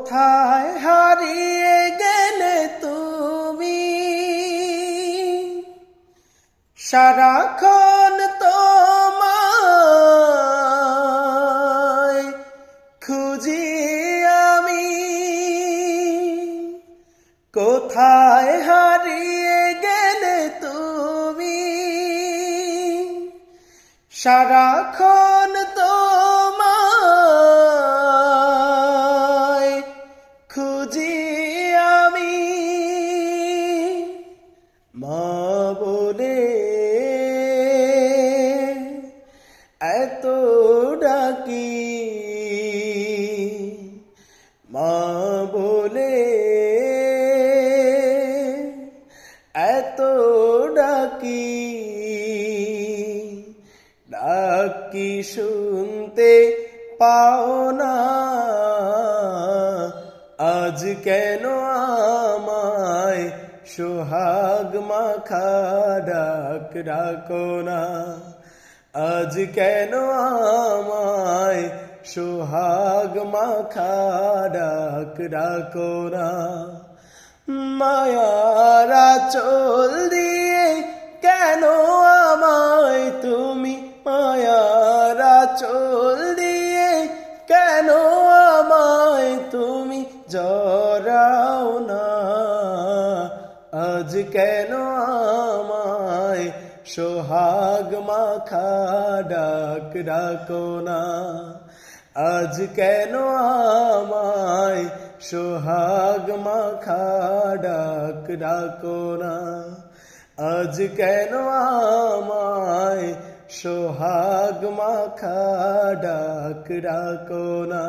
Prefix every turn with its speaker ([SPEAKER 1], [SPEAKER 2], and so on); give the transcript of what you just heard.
[SPEAKER 1] কোথায় হারিয়ে গেলে তুমি, সারাক্ষণ তোমায় খুঁজি আমি। কোথায় হারিয়ে গেলে তুমি, সারাক্ষণ তোমায় খুঁজি আমি। মা বলে এত ডাকি, মা বলে এত ডাকি, ডাক কি শুনতে পাও না? আজ কেন আমায় সোহাগ মাখা ডাক ডাকো না? আজ কেন আমায় সোহাগ মাখা ডাক ডাকো না? মায়ার আঁচল দিয়ে কেন আমায় তুমি, মায়ার আঁচল দিয়ে কেন আমায় তুমি জড়াও না? আজ কেন আমায় সোহাগ মাখা ডাক ডাকো না? আজ কেন আমায় সোহাগ মাখা ডাক ডাকো না? আজ কেন আমায় সোহাগ মাখা ডাক ডাকো না?